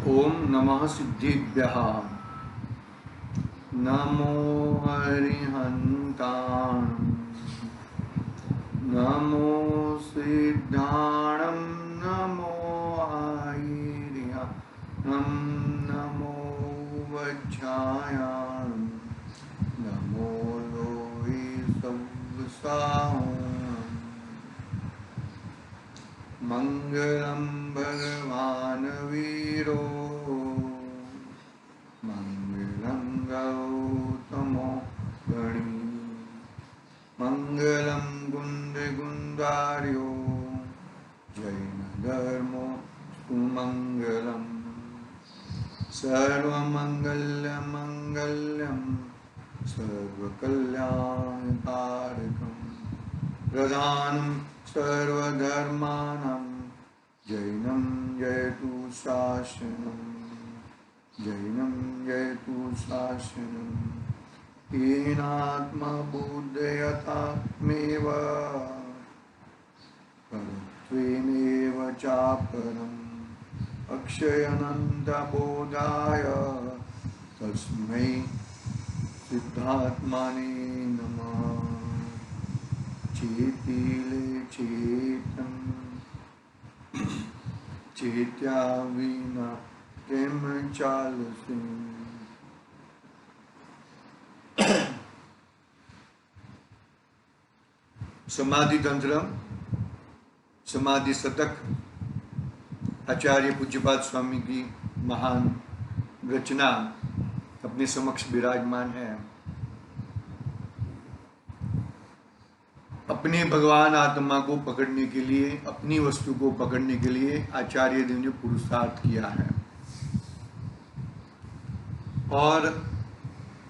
ओम नमः सिद्धिभ्यः। नमो हरिहन्तां। नमो सिद्धाणं। नमो आयर्यं। नमो वज्रायां। नमो लोहे सव्साहं। मंगलम भगवान वीरो। मंगलम गौतमो गणी। मंगलम गुंड गुंडार्यो। जैन धर्मो सुमंगलम। सर्वमंगल मंगल्यम। सर्वकल्याणकारकम। प्रधानं सर्वधर्माणां। जैनं जयतु शासनं। जैनं जयतु शासनं। येनात्मा बोधयतात्मेव। परत्वेनेव चापरम्। अक्षयनन्दबोधाय तस्मै सिद्धात्मने नमः। चेतिले चेतन। चेत्या विना प्रेम चालसे। समाधि तंत्र, समाधि शतक आचार्य पूज्यपाद स्वामी की महान रचना अपने समक्ष विराजमान है। अपने भगवान आत्मा को पकड़ने के लिए, अपनी वस्तु को पकड़ने के लिए आचार्य देव ने पुरुषार्थ किया है। और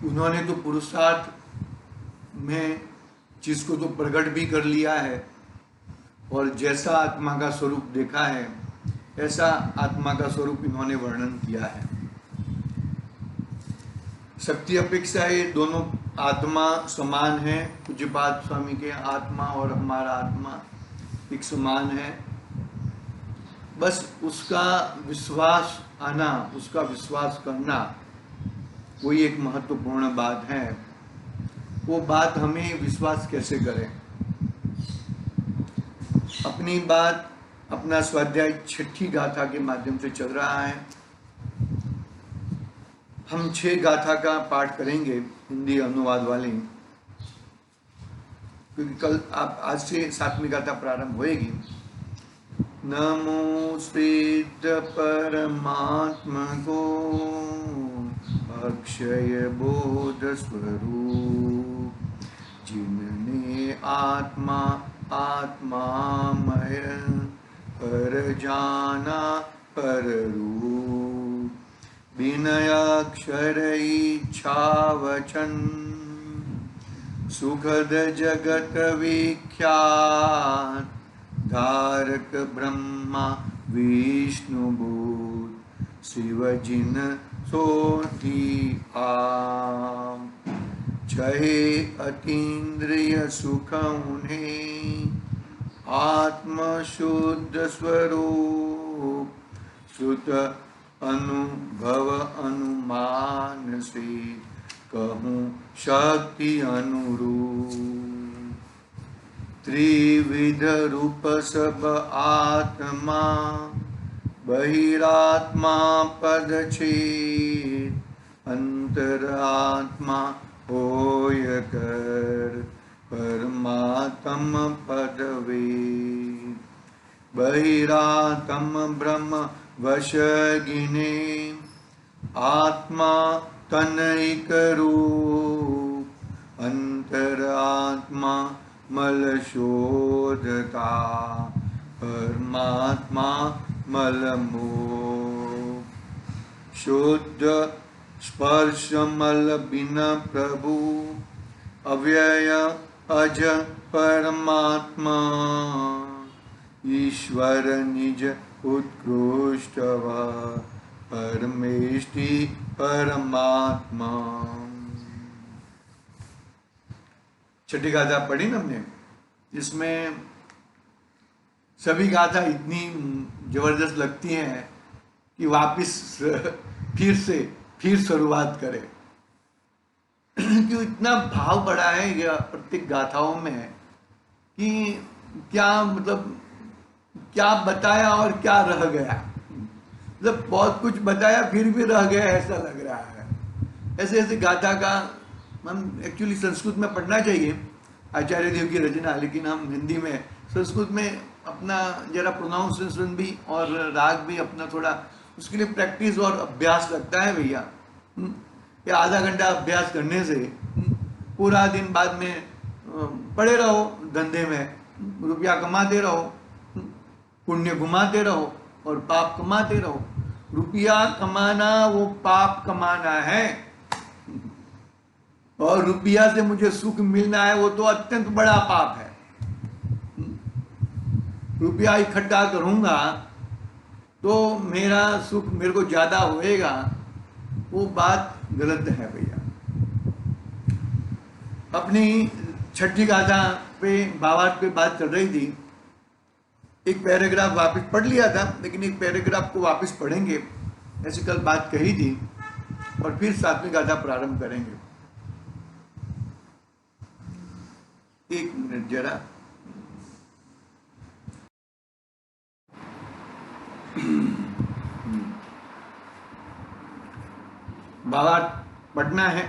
उन्होंने तो पुरुषार्थ में चीज को तो प्रकट भी कर लिया है, और जैसा आत्मा का स्वरूप देखा है ऐसा आत्मा का स्वरूप इन्होंने वर्णन किया है। शक्ति अपेक्षा ये दोनों आत्मा समान है। पूज्यपाद स्वामी के आत्मा और हमारा आत्मा एक समान है। बस उसका विश्वास आना, उसका विश्वास करना, वही एक महत्वपूर्ण बात है। वो बात हमें विश्वास कैसे करें। अपनी बात, अपना स्वाध्याय छठी गाथा के माध्यम से चल रहा है। हम 6 गाथा का पाठ करेंगे, हिंदी अनुवाद वाले, क्योंकि कल आज से 7वीं गाथा प्रारंभ होएगी। नमो सिद्ध परमात्मा को अक्षय बोध स्वरूप, जिनने आत्मा आत्मामय पर जाना पर रूप, विनय अक्षर इच्छा वचन, सुखद जगत विख्यात, धारक ब्रह्मा विष्णु भूत, शिव जिन सोती आम, चहे अतीन्द्रिय सुख उन्हें, आत्म शुद्ध स्वरूप, श्रुत अनुभव अनुमान से, कहूँ शक्ति अनुरूप, त्रिविध रूप सब आत्मा, बहिरात्मा पद छेद, अंतरात्मा होय कर, परमात्म पद वेद, बहिरात्म ब्रह्म वश गिने, आत्मा तनैक रूप, अंतरात्मा मल शोधता, परमात्मा मल मोह, शुद्ध स्पर्श मल बिन प्रभु, अव्यय अज परमात्मा, ईश्वर निज उत्कृष्ट परमेष्टि परमात्मा। छठी गाथा पढ़ी ना हमने, जिसमें सभी गाथा इतनी जबरदस्त लगती हैं कि वापिस फिर शुरुआत करें। क्यों इतना भाव बढ़ा है यह प्रत्येक गाथाओं में कि क्या मतलब क्या बताया और क्या रह गया। मतलब बहुत कुछ बताया फिर भी रह गया ऐसा लग रहा है। ऐसे ऐसे गाथा का हम एक्चुअली संस्कृत में पढ़ना चाहिए, आचार्य देव की रचना, लेकिन हम हिंदी में संस्कृत में अपना जरा प्रोनाउंसिएशन भी और राग भी अपना थोड़ा उसके लिए प्रैक्टिस और अभ्यास लगता है भैया। ये आधा घंटा अभ्यास करने से पूरा दिन बाद में पड़े रहो धंधे में, रुपया कमाते रहो, पुण्य घुमाते रहो और पाप कमाते रहो। रुपया कमाना वो पाप कमाना है, और रुपया से मुझे सुख मिलना है वो तो अत्यंत बड़ा पाप है। रुपया इकट्ठा करूंगा तो मेरा सुख मेरे को ज्यादा होएगा, वो बात गलत है भैया। अपनी छठी गाथा पे भावार्थ पे बात चल रही थी, एक पैराग्राफ वापस पढ़ लिया था, लेकिन एक पैराग्राफ को वापस पढ़ेंगे ऐसी कल बात कही थी, और फिर सातवीं गाथा प्रारंभ करेंगे। एक मिनट जरा। भावार्थ पढ़ना है।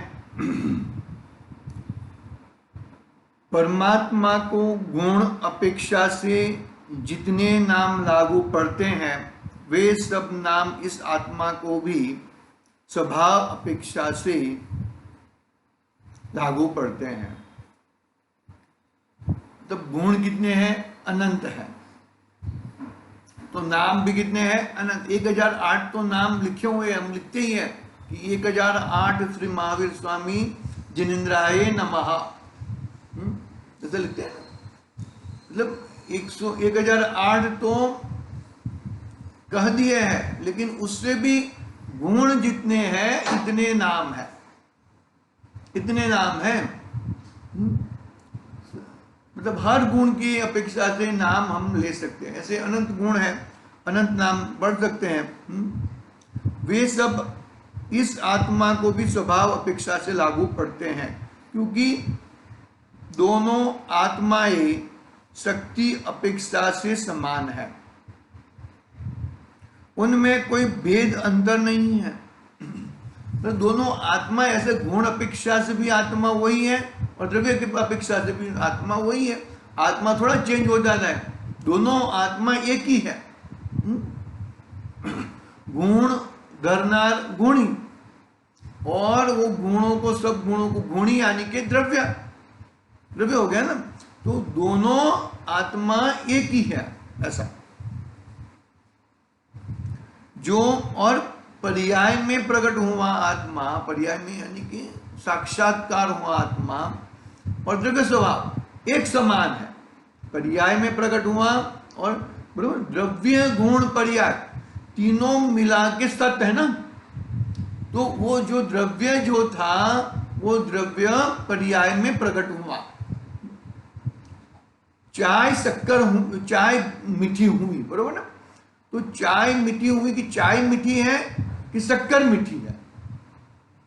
परमात्मा को गुण अपेक्षा से जितने नाम लागू पड़ते हैं वे सब नाम इस आत्मा को भी स्वभाव अपेक्षा से लागू पड़ते हैं। तो गुण कितने हैं? अनंत है। तो नाम भी कितने हैं? अनंत। 1008 तो नाम लिखे हुए हैं, हम लिखते ही हैं कि 1008 श्री महावीर स्वामी जिनेन्द्राय नमः, ऐसा लिखते हैं। मतलब 1008 तो कह दिए हैं, लेकिन उससे भी गुण जितने हैं इतने नाम है, इतने नाम है। मतलब हर गुण की अपेक्षा से नाम हम ले सकते हैं। ऐसे अनंत गुण है, अनंत नाम बढ़ सकते हैं। वे सब इस आत्मा को भी स्वभाव अपेक्षा से लागू पड़ते हैं, क्योंकि दोनों आत्माएं शक्ति अपेक्षा से समान है, उनमें कोई भेद अंतर नहीं है। तो दोनों आत्मा ऐसे गुण अपेक्षा से भी आत्मा वही है और द्रव्य की अपेक्षा से भी आत्मा वही है। आत्मा थोड़ा चेंज हो जाता है, दोनों आत्मा एक ही है। गुण धरनार गुणी, और वो गुणों को, सब गुणों को गुणी यानी कि द्रव्य, द्रव्य हो गया ना। तो दोनों आत्मा एक ही है ऐसा। जो और पर्याय में प्रकट हुआ आत्मा, पर्याय में यानी कि साक्षात्कार हुआ आत्मा और द्रव्य स्वभाव एक समान है। पर्याय में प्रकट हुआ और बराबर द्रव्य गुण पर्याय तीनों मिला के सत्य है ना। तो वो जो द्रव्य जो था वो द्रव्य पर्याय में प्रकट हुआ। चाय शक्कर, चाय मीठी हुई, बरोबर ना। तो चाय मीठी हुई कि चाय मीठी है कि शक्कर मीठी है,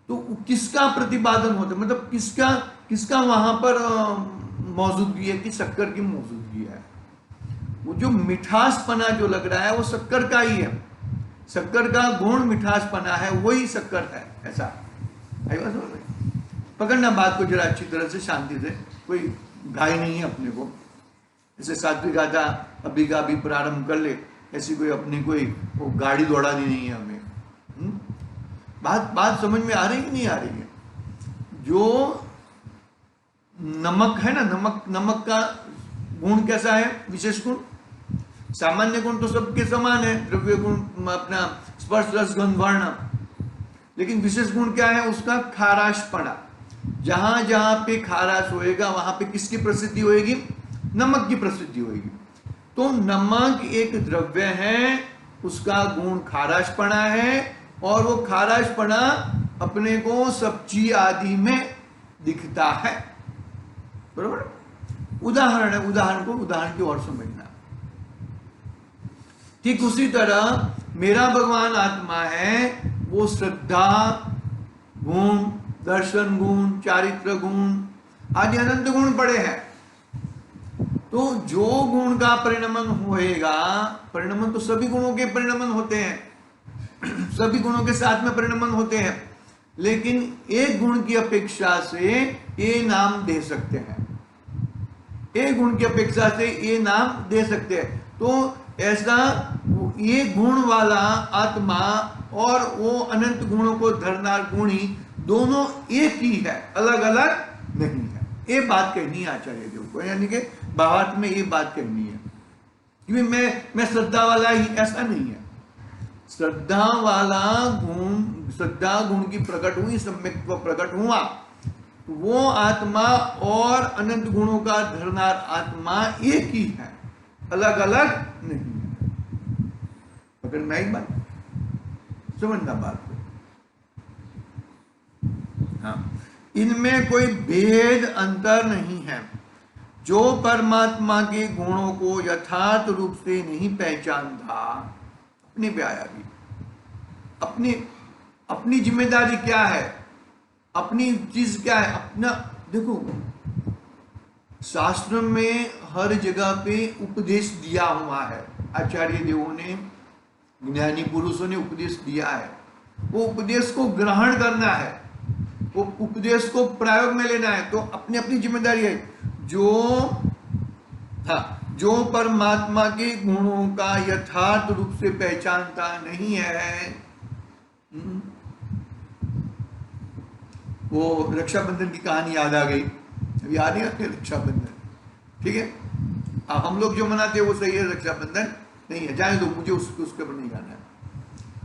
तो किसका प्रतिपादन होता है, मतलब किसका वहां पर मौजूदगी है कि शक्कर की मौजूदगी है। वो जो मिठासपना जो लग रहा है वो शक्कर का ही है, शक्कर का गुण मिठासपना है, वही शक्कर है। ऐसा पकड़ना बात को जरा अच्छी तरह से, शांति से, कोई घाई नहीं है अपने को। जैसे सात्विक गाथा अभी का अभी प्रारंभ कर ले, ऐसी कोई अपनी कोई वो गाड़ी दौड़ानी नहीं है हमें। बात समझ में आ रही कि नहीं आ रही है? जो नमक है ना, नमक का गुण कैसा है? विशेष गुण। सामान्य गुण तो सबके समान है, द्रव्य गुण अपना स्पर्श रस गंध वर्ण, लेकिन विशेष गुण क्या है उसका? खाराशपना। जहां जहां पे खाराश होएगा वहां पे किसकी प्रसिद्धि होएगी? नमक की प्रसिद्धि होएगी। तो नमक एक द्रव्य है, उसका गुण खाराशपना है, और वो खाराशपना अपने को सब्जी आदि में दिखता है, बरोबर। उदाहरण है, उदाहरण की ओर समझना। ठीक उसी तरह मेरा भगवान आत्मा है, वो श्रद्धा गुण, दर्शन गुण, चारित्र गुण आदि अनंत गुण पड़े हैं। तो जो गुण का परिणमन होएगा, परिणमन तो सभी गुणों के परिणमन होते हैं, सभी गुणों के साथ में परिणमन होते हैं, लेकिन एक गुण की अपेक्षा से ये नाम दे सकते हैं, एक गुण की अपेक्षा से ये नाम दे सकते हैं। तो ऐसा ये गुण वाला आत्मा और वो अनंत गुणों को धरनार गुणी दोनों एक ही है, अलग अलग नहीं है। ये बात कहनी है आचार्य देव को, यानी कि भावार्थ में ये बात कहनी है, क्योंकि मैं श्रद्धा वाला ही, ऐसा नहीं है। श्रद्धा वाला गुण, श्रद्धा गुण की प्रकट हुई, सम्यक्त्व प्रकट हुआ, वो आत्मा और अनंत गुणों का धरनार आत्मा एक ही है, अलग अलग नहीं है। पकड़ना एक बात, समझना बात को। हाँ, इनमें कोई भेद अंतर नहीं है। जो परमात्मा के गुणों को यथार्थ रूप से नहीं पहचानता, अपने पे आया भी, अपनी जिम्मेदारी क्या है, अपनी चीज क्या है, अपना देखो, शास्त्र में हर जगह पे उपदेश दिया हुआ है, आचार्य देवों ने, ज्ञानी पुरुषों ने उपदेश दिया है। वो उपदेश को ग्रहण करना है, वो उपदेश को प्रयोग में लेना है, तो अपनी अपनी जिम्मेदारी है। जो परमात्मा के गुणों का यथार्थ रूप से पहचानता नहीं है, वो रक्षाबंधन की कहानी याद आ गई, अभी याद नहीं आती रक्षाबंधन, ठीक है। अब हम लोग जो मनाते हैं वो सही है, रक्षाबंधन नहीं है, जाने दो, मुझे उसके ऊपर नहीं जाना है।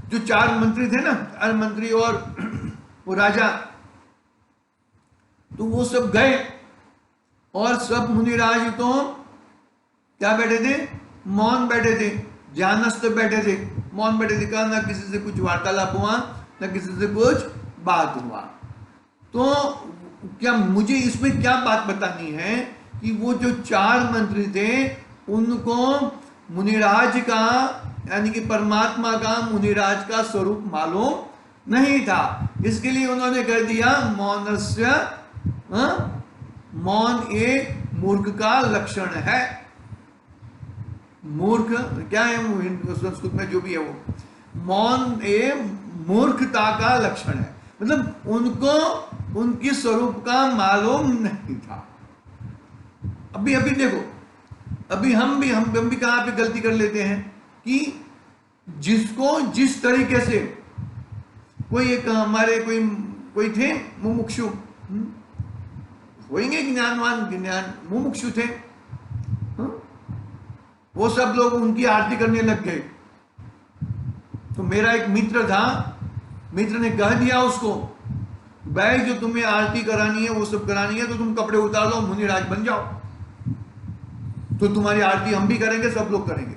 जो 4 मंत्री थे ना, 4 मंत्री और वो राजा, तो वो सब गए और सब मुनिराज तो क्या बैठे थे, मौन बैठे थे, ध्यानस्थ बैठे थे, मौन बैठे थे, कहा ना किसी से कुछ वार्तालाप हुआ, ना किसी से कुछ बात हुआ। तो क्या मुझे इसमें क्या बात बतानी है कि वो जो 4 मंत्री थे उनको मुनिराज का, यानी कि परमात्मा का, मुनिराज का स्वरूप मालूम नहीं था, इसके लिए उन्होंने कह दिया मौनस्य, मौन एक मूर्ख का लक्षण है। मूर्ख क्या है संस्कृत में, जो भी है वो, मौन एक मूर्खता का लक्षण है, मतलब उनको उनकी स्वरूप का मालूम नहीं था। अभी देखो, अभी हम भी कहां पे गलती कर लेते हैं कि जिसको जिस तरीके से कोई एक हमारे कोई थे मुमुक्षु, होंगे ज्ञानवान, ज्ञान मुमुक्षु थे, वो सब लोग उनकी आरती करने लग गए। तो मेरा एक मित्र था, मित्र ने कह दिया उसको, भाई जो तुम्हें आरती करानी है वो सब करानी है तो तुम कपड़े उतार लो, मुनिराज बन जाओ, तो तुम्हारी आरती हम भी करेंगे, सब लोग करेंगे।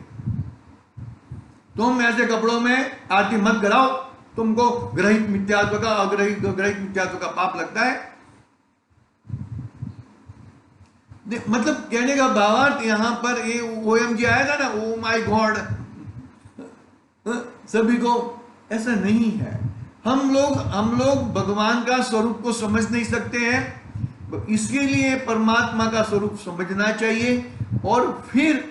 तुम ऐसे कपड़ों में आरती मत कराओ, तुमको ग्रहित मिथ्यात्व का, अग्रहित मिथ्यात्व का पाप लगता है। मतलब कहने का भावार्थ यहां पर ये OMG आया था ना, ओ माय गॉड, सभी को ऐसा नहीं है। हम लोग भगवान का स्वरूप को समझ नहीं सकते हैं, इसके लिए परमात्मा का स्वरूप समझना चाहिए, और फिर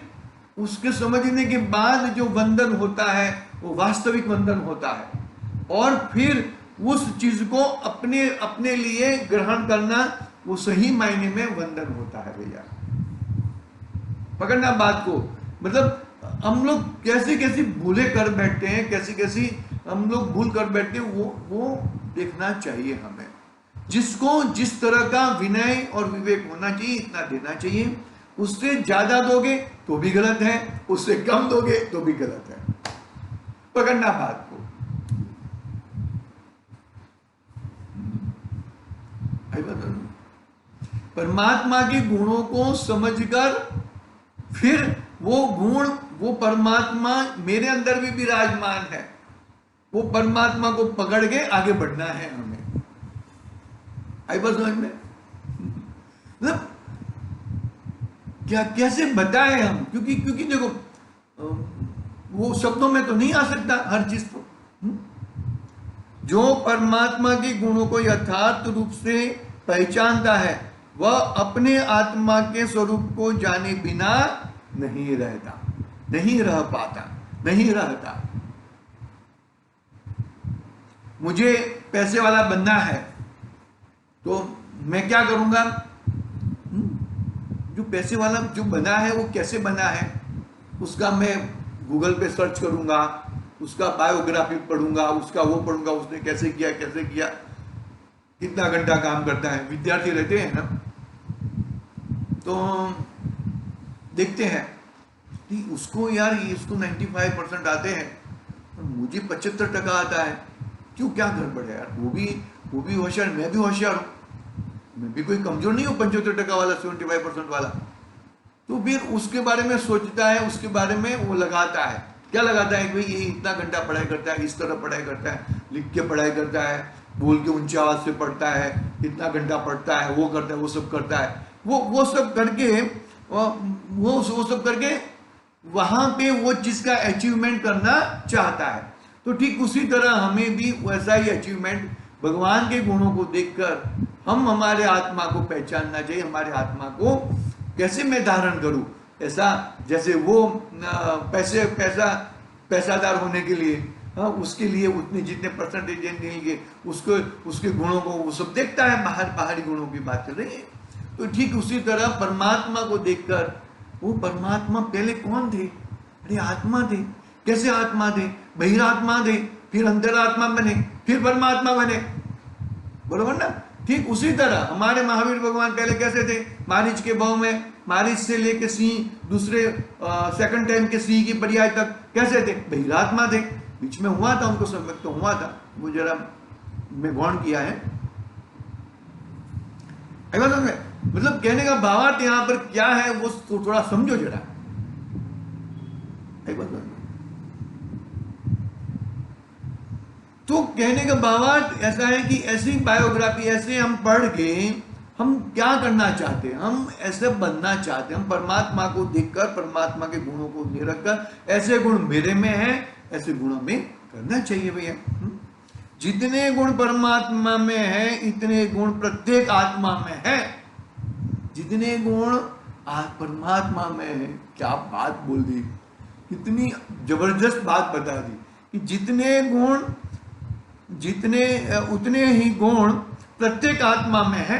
उसके समझने के बाद जो वंदन होता है वो वास्तविक वंदन होता है, और फिर उस चीज को अपने लिए ग्रहण करना, वो सही मायने में वंदन होता है। भैया पकड़ना बात को, मतलब हम लोग कैसी भूले कर बैठते हैं, कैसी हम लोग भूल कर बैठते हैं, वो देखना चाहिए हमें। जिसको जिस तरह का विनय और विवेक होना चाहिए इतना देना चाहिए, उससे ज्यादा दोगे तो भी गलत है, उससे कम दोगे तो भी गलत है। पकड़ना बात को। परमात्मा के गुणों को समझकर फिर वो गुण, वो परमात्मा मेरे अंदर भी विराजमान है, वो परमात्मा को पकड़ के आगे बढ़ना है हमें। आई बात समझ में? मतलब क्या कैसे बताएं हम, क्योंकि देखो वो शब्दों में तो नहीं आ सकता हर चीज तो। जो परमात्मा के गुणों को यथार्थ रूप से पहचानता है वह अपने आत्मा के स्वरूप को जाने बिना नहीं रहता, नहीं रह पाता, नहीं रहता। मुझे पैसे वाला बनना है तो मैं क्या करूंगा? जो पैसे वाला जो बना है वो कैसे बना है उसका मैं गूगल पे सर्च करूंगा, उसका बायोग्राफी पढ़ूंगा, उसका वो पढ़ूंगा, उसने कैसे किया, कैसे किया, कितना घंटा काम करता है। विद्यार्थी रहते हैं ना तो देखते हैं कि उसको यार इसको 95% आते हैं और मुझे 75% आता है, क्यों, क्या गड़बड़ है यार? वो भी होशियार, मैं भी होशियार हूँ, मैं भी कोई कमजोर नहीं हूँ 75% वाला, 75% वाला। तो फिर उसके बारे में सोचता है, उसके बारे में वो लगाता है, क्या लगाता है कि भाई ये इतना घंटा पढ़ाई करता है, इस तरह पढ़ाई करता है, लिख के पढ़ाई करता है, बोल के ऊंची आवाज से पढ़ता है, इतना घंटा पढ़ता है, वो करता है, वो सब करता है। वो सब करके वो सब करके वहां पे वो चीज का अचीवमेंट करना चाहता है। तो ठीक उसी तरह हमें भी वैसा ही अचीवमेंट भगवान के गुणों को देखकर हम हमारे आत्मा को पहचानना चाहिए। हमारे आत्मा को कैसे मैं धारण करूं, ऐसा जैसे वो पैसादार होने के लिए, हाँ, उसके लिए उतने जितने परसेंटेज देंगे उसको, उसके गुणों को वो सब देखता है, बाहरी गुणों की बात चल रही है। तो ठीक उसी तरह परमात्मा को देखकर, वो परमात्मा पहले कौन थे? अरे आत्मा थे। कैसे आत्मा थे? बहिरात्मा थे, फिर अंतरात्मा बने, फिर परमात्मा बने, बरोबर ना? ठीक उसी तरह हमारे महावीर भगवान पहले कैसे थे? मारीच के भाव में, मारीच से लेके सिंह, दूसरे सेकंड टाइम के सिंह की पर्याय तक कैसे थे? बहिरात्मा थे। बीच में हुआ था उनको सम्यक तो हुआ था, वो जरा मैं गौण किया है। मतलब कहने का भावार्थ यहां पर क्या है वो थोड़ा समझो जरा। तो कहने का भावार्थ ऐसा है कि ऐसी बायोग्राफी, ऐसे हम पढ़ के हम क्या करना चाहते हैं? हम ऐसे बनना चाहते हैं, हम परमात्मा को देखकर, परमात्मा के गुणों को देखकर, ऐसे गुण मेरे में हैं, ऐसे गुणों में करना चाहिए भैया। जितने गुण परमात्मा में है इतने गुण प्रत्येक आत्मा में है। जितने गुण परमात्मा में है, क्या बात बोल दी, कितनी जबरदस्त बात बता दी कि जितने गुण, जितने उतने ही गुण प्रत्येक आत्मा में है,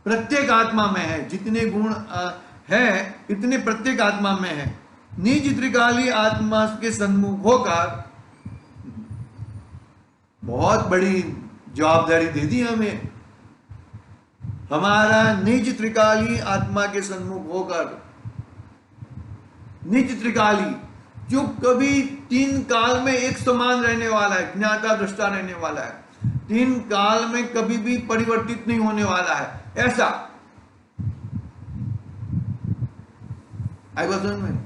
प्रत्येक आत्मा में है। जितने गुण है इतने प्रत्येक आत्मा में है। निज त्रिकाली आत्मा के सन्मुख होकर, बहुत बड़ी जवाबदारी दे दी हमें, हमारा निज त्रिकाली आत्मा के सन्मुख होकर, निज त्रिकाली जो कभी तीन काल में एक समान रहने वाला है, ज्ञाता दृष्टा रहने वाला है, तीन काल में कभी भी परिवर्तित नहीं होने वाला है, ऐसा में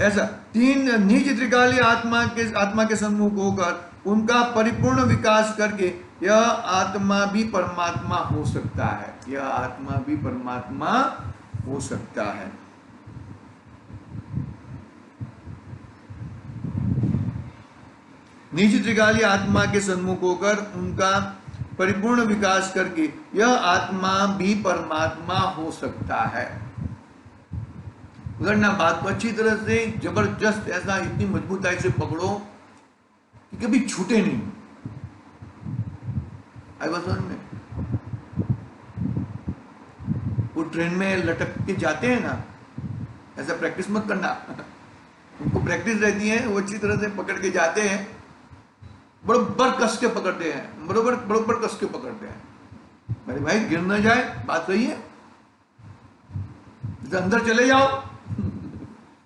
ऐसा तीन निज त्रिकाली आत्मा के सन्मुख होकर उनका परिपूर्ण विकास करके यह आत्मा भी परमात्मा हो सकता है। यह आत्मा भी परमात्मा हो सकता है। निज त्रिकाली आत्मा के सन्मुख होकर उनका परिपूर्ण विकास करके यह आत्मा भी परमात्मा हो सकता है। अगर ना बात को अच्छी तरह से जबरदस्त ऐसा इतनी मजबूताई से पकड़ो कि कभी छूटे नहीं। आई बात समझ में? वो ट्रेन में लटक के जाते हैं ना, ऐसा प्रैक्टिस मत करना। उनको प्रैक्टिस रहती है, वो अच्छी तरह से पकड़ के जाते हैं, बरोबर कस के पकड़ते हैं, बरोबर कस के पकड़ते हैं। मेरे भाई गिर न जाए, बात सही है, अंदर चले जाओ।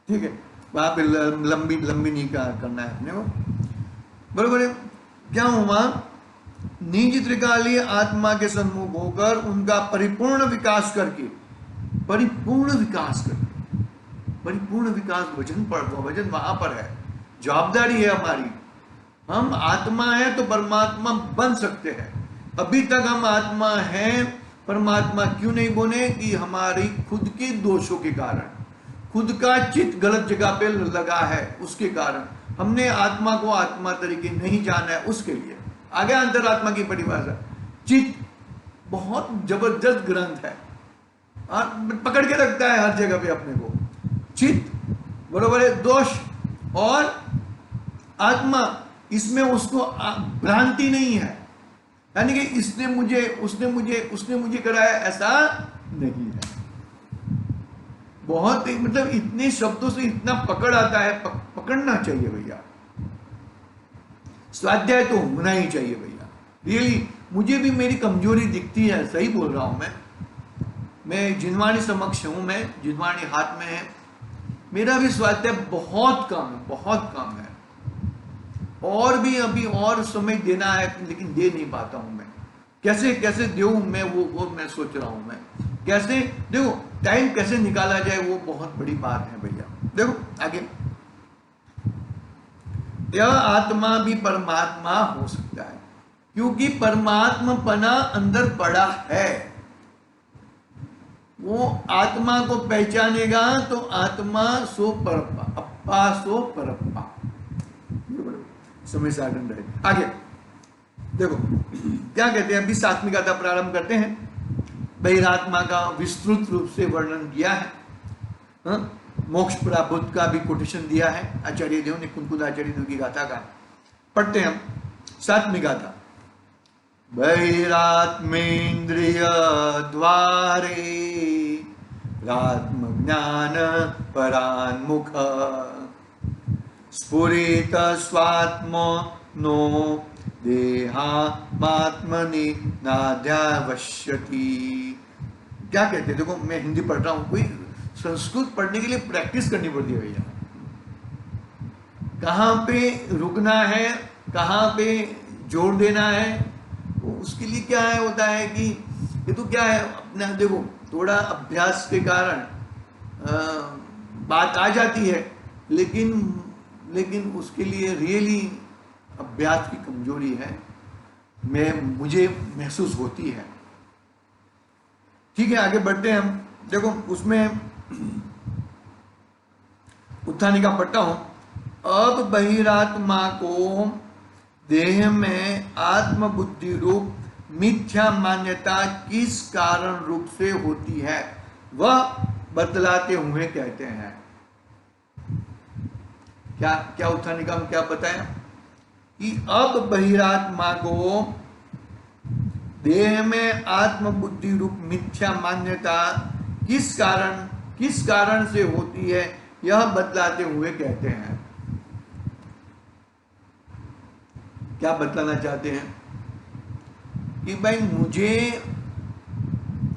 ठीक है, वहां पे लंबी नहीं करना है अपने को, बरोबर है। क्या हुआ? निज त्रिकाली आत्मा के सन्मुख होकर उनका परिपूर्ण विकास करके, परिपूर्ण विकास वचन वहां पर है, जवाबदारी है हमारी। हम आत्मा है तो परमात्मा बन सकते हैं। अभी तक हम आत्मा हैं, परमात्मा क्यों नहीं बने? कि हमारी खुद के दोषों के कारण, खुद का चित्त गलत जगह पे लगा है, उसके कारण हमने आत्मा को आत्मा तरीके नहीं जाना है, उसके लिए आगे अंतरात्मा की परिभाषा। चित्त बहुत जबरदस्त ग्रंथ है, पकड़ के रखता है हर जगह पे अपने को। चित्त बरोबर है, दोष और आत्मा, इसमें उसको भ्रांति नहीं है, यानी कि इसने मुझे उसने मुझे कराया, ऐसा नहीं है। बहुत मतलब इतने शब्दों से इतना पकड़ आता है, पकड़ना चाहिए भैया, स्वाध्याय तो होना ही चाहिए भैया। रियली मुझे भी मेरी कमजोरी दिखती है, सही बोल रहा हूं मैं जिनवाणी समक्ष हूं, मैं जिनवाणी हाथ में है, मेरा भी स्वाध्याय बहुत कम है, और भी अभी और समय देना है, लेकिन दे नहीं पाता हूं मैं। कैसे दूं मैं, वो मैं सोच रहा हूं, मैं कैसे देखो टाइम कैसे निकाला जाए, वो बहुत बड़ी बात है भैया। देखो आगे, यह आत्मा भी परमात्मा हो सकता है, क्योंकि परमात्मा पना अंदर पड़ा है। वो आत्मा को पहचानेगा तो आत्मा सो परप्पा, अप्पा सो परप्पा, समय साधन रहे। आगे देखो क्या कहते हैं, अभी सात्विक गाथा प्रारंभ करते हैं। बहिरात्मा का विस्तृत रूप से वर्णन किया है, मोक्ष प्राप्त का भी कोटेशन दिया है आचार्य देव ने, कुंकुद आचार्य देव की गाथा का। पढ़ते हैं हम सात्विक गाथा। बहिरात्मेन्द्रिय द्वारे आत्म ज्ञान परान्मुख स्फुरित स्वात्मनो देहात्मनि नाध्यावश्यति। क्या कहते हैं, देखो मैं हिंदी पढ़ रहा हूं, कोई संस्कृत पढ़ने के लिए प्रैक्टिस करनी पड़ती है भैया। कहां पे रुकना है, कहां पे जोर देना है, उसके लिए क्या है होता है कि ये तो क्या है अपना, देखो थोड़ा अभ्यास के कारण बात आ जाती है, लेकिन उसके लिए रियली अभ्यास की कमजोरी है, मुझे महसूस होती है। ठीक है आगे बढ़ते हैं हम। देखो उसमें उत्थानिका पढ़ता हूं। अब बहिरात्मा को देह में आत्म बुद्धि रूप मिथ्या मान्यता किस कारण रूप से होती है, वह बतलाते हुए कहते हैं। क्या उत्थानिका में क्या बताया कि अब बहिरात्मा को देह में आत्म बुद्धि रूप मिथ्या मान्यता किस कारण से होती है, यह बतलाते हुए कहते हैं। क्या बतलाना चाहते हैं कि भाई मुझे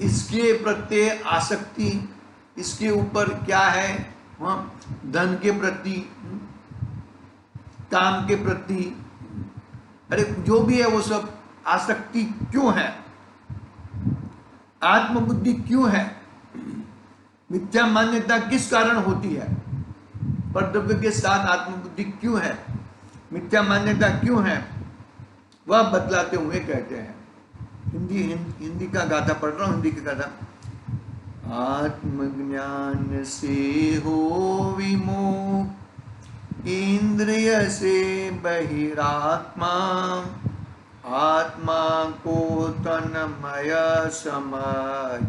इसके प्रति आसक्ति, इसके ऊपर क्या है, धन के प्रति, काम के प्रति, अरे जो भी है वो सब आसक्ति क्यों है, आत्मबुद्धि क्यों है, मिथ्या मान्यता किस कारण होती है, परद्रव्य के साथ आत्मबुद्धि क्यों है, मिथ्या मान्यता क्यों है, वह बतलाते हुए कहते हैं। हिंदी का गाथा पढ़ रहा हूं, हिंदी का गाथा। आत्मज्ञान से हो विमुख इंद्रिय से बहिरात्मा, आत्मा को तन्मय समझ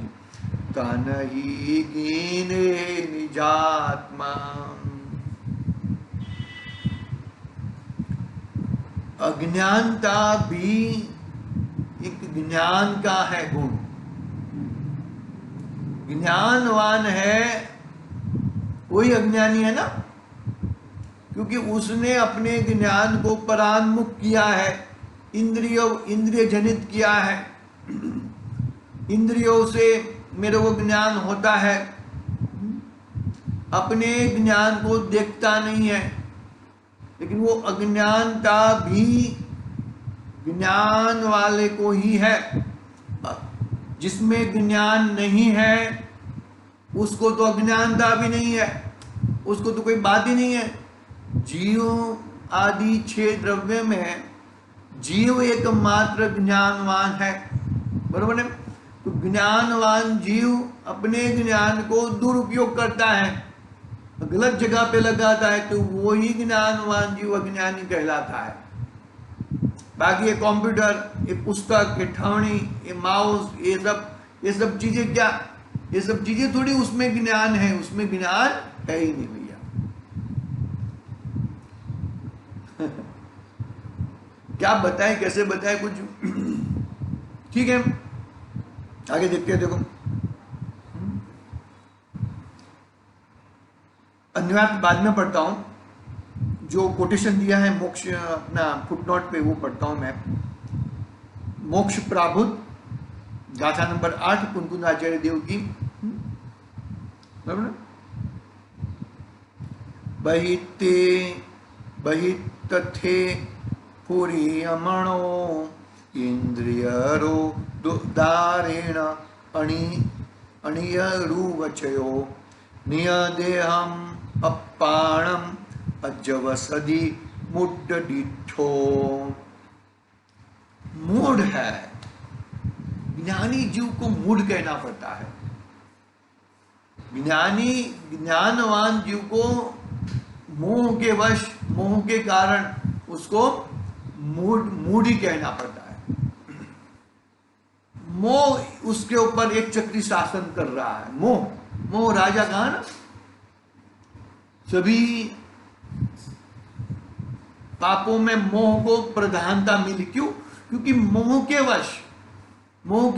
तन ही गिने निजात्मा। अज्ञानता भी एक ज्ञान का है गुण। ज्ञानवान है वही अज्ञानी है ना, क्योंकि उसने अपने ज्ञान को परान्मुख किया है, इंद्रिय जनित किया है। इंद्रियों से मेरे को ज्ञान होता है, अपने ज्ञान को देखता नहीं है, लेकिन वो अज्ञानता भी ज्ञान वाले को ही है। जिसमें ज्ञान नहीं है उसको तो अज्ञानता भी नहीं है, उसको तो कोई बात ही नहीं है। जीव आदि 6 द्रव्य में जीव एकमात्र ज्ञानवान है, बरोबर है। तो ज्ञानवान जीव अपने ज्ञान को दुरुपयोग करता है, गलत जगह पे लगाता है तो वही ज्ञानवान जीव अज्ञानी कहलाता है। बाकी ये कंप्यूटर, ये पुस्तक, ये ठावनी, ये माउस, ये सब चीजें क्या, ये सब चीजें थोड़ी उसमें ज्ञान है, उसमें ज्ञान है ही नहीं भैया। क्या बताएं, कैसे बताएं कुछ। ठीक है, आगे देखते हैं। देखो अन्यवाद बाद में पढ़ता हूं, जो कोटेशन दिया है मोक्ष अपना फुटनोट पे वो पढ़ता हूं मैं। मोक्ष प्राभुत गाथा नंबर 8 कुनकुन आचार्य देव की, बराबर ना। बहिते बहितथे पुरी अमणो इंद्रियरो दारेण अणियरुवचयो नियदेहम अपाणम अजवसदि मुड्डिठो। मूढ़ है, ज्ञानी जीव को मूढ़ कहना पड़ता है। ज्ञानवान जीव को मोह के वश, मोह के कारण उसको मूढ़ ही कहना पड़ता है। मोह उसके ऊपर एक चक्री शासन कर रहा है। मोह राजा कहा ना, सभी पापों में मोह को प्रधानता मिली। क्यों? क्योंकि मोह के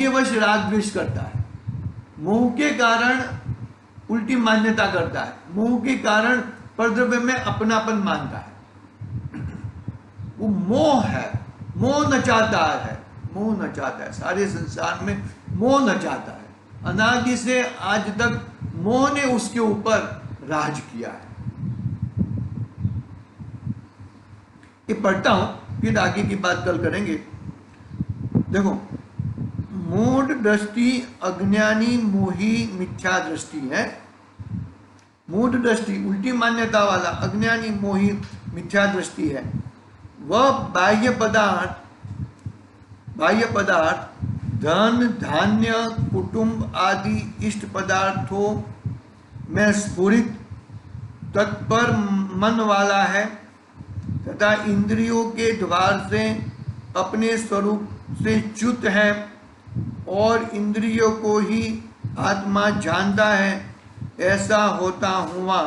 वश राग द्वेष करता है, मोह के कारण उल्टी मान्यता करता है, मोह के कारण परद्रव्य में अपनापन मानता है। वो मोह है, मोह नचाता है सारे संसार में, मोह नचाता है। अनादि से आज तक मोह ने उसके ऊपर राज किया है। ये पढ़ता हूं, फिर आगे की बात कल करेंगे। देखो, मूढ़ दृष्टि अज्ञानी मोही मिथ्या दृष्टि है। मूढ़ दृष्टि उल्टी मान्यता वाला अज्ञानी मोही मिथ्या दृष्टि है। वह बाह्य पदार्थ धन धान्य कुटुंब आदि इष्ट पदार्थों में स्फुरित तत्पर मन वाला है तथा इंद्रियों के द्वार से अपने स्वरूप से च्युत है और इंद्रियों को ही आत्मा जानता है। ऐसा होता हुआ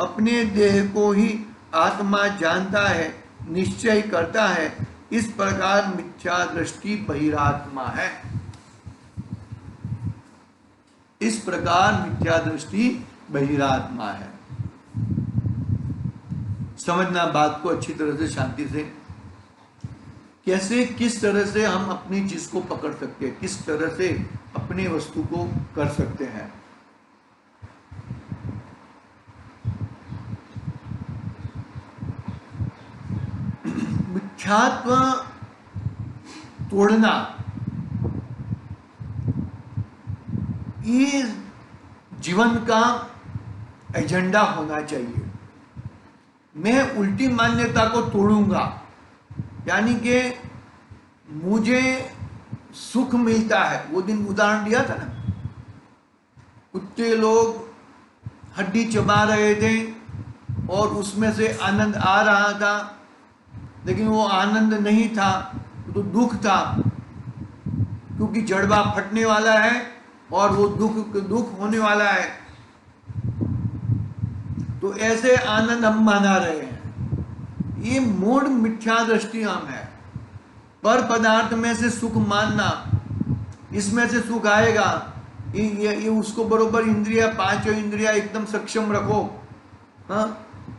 अपने देह को ही आत्मा जानता है, निश्चय करता है। इस प्रकार मिथ्या दृष्टि बहिरात्मा है। इस प्रकार मिथ्या दृष्टि बहिरात्मा है। समझना बात को अच्छी तरह से, शांति से। कैसे, किस तरह से हम अपनी चीज को पकड़ सकते हैं, किस तरह से अपनी वस्तु को कर सकते हैं। मिथ्यात्व तोड़ना ये जीवन का एजेंडा होना चाहिए। मैं उल्टी मान्यता को तोड़ूंगा, यानी कि मुझे सुख मिलता है। वो दिन उदाहरण दिया था ना, कुत्ते लोग हड्डी चबा रहे थे और उसमें से आनंद आ रहा था, लेकिन वो आनंद नहीं था, तो दुख था, क्योंकि जड़बा फटने वाला है और वो दुख होने वाला है। तो ऐसे आनंद हम मना रहे हैं। ये मूढ़ मिथ्या दृष्टि हम है। पर पदार्थ में से सुख मानना, इसमें से सुख आएगा, ये उसको बरोबर इंद्रिया, पांचों इंद्रिया एकदम सक्षम रखो। हाँ,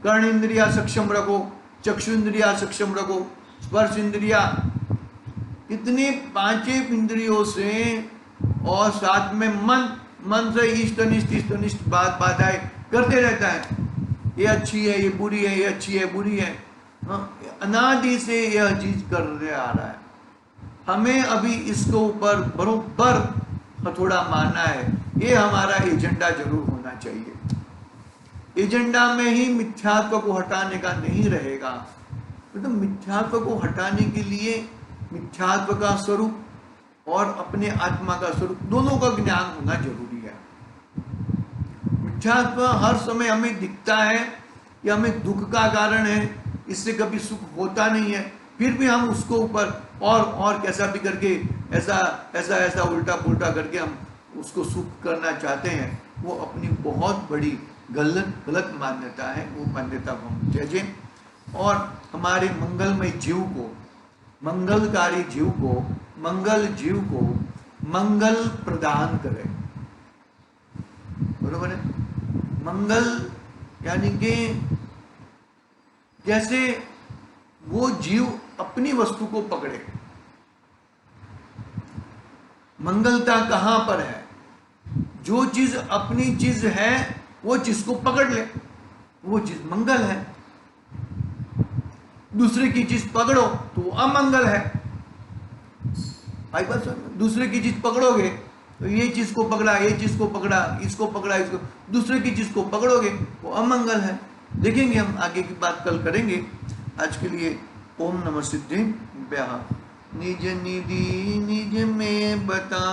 कर्ण इंद्रिया सक्षम रखो, चक्षु इंद्रिया सक्षम रखो, स्पर्श इंद्रिया, इतनी पांचों इंद्रियों से, और साथ में मन से इष्ट अनिष्ट बाधाएं करते रहता है। ये अच्छी है, ये बुरी है, ये अच्छी है, बुरी है। अनादि से यह चीज करते आ रहा है। हमें अभी इसके ऊपर बरोबर हथौड़ा मारना है। ये हमारा एजेंडा जरूर होना चाहिए। एजेंडा में ही मिथ्यात्व को हटाने का नहीं रहेगा। तो मिथ्यात्व को हटाने के लिए मिथ्यात्व का स्वरूप और अपने आत्मा का स्वरूप दोनों का ज्ञान होना जरूरी है। मिथ्यात्व हर समय हमें दिखता है, कि हमें दुख का कारण है, इससे कभी सुख होता नहीं है, फिर भी हम उसको ऊपर और कैसा भी करके ऐसा ऐसा ऐसा उल्टा पुल्टा करके हम उसको सुख करना चाहते हैं। वो अपनी बहुत बड़ी गलत मान्यता है। वो मान्यता को हम त्यजें और हमारे मंगलमय जीव को, मंगलकारी जीव को, मंगल जीव को मंगल प्रदान करें। बरोबर है? मंगल यानी कि जैसे वो जीव अपनी वस्तु को पकड़े। मंगलता कहां पर है? जो चीज अपनी चीज है वो चीज को पकड़ ले, वो चीज मंगल है। दूसरे की चीज पकड़ो तो वो अमंगल है। भाई बस दूसरे की चीज पकड़ोगे तो ये चीज को पकड़ा, ये चीज को पकड़ा, इसको पकड़ा, इसको, दूसरे की चीज को पकड़ोगे वो अमंगल है। देखेंगे हम आगे की बात कल करेंगे। आज के लिए ओम नमः सिद्धिं व्याह। निज निधि निज में बता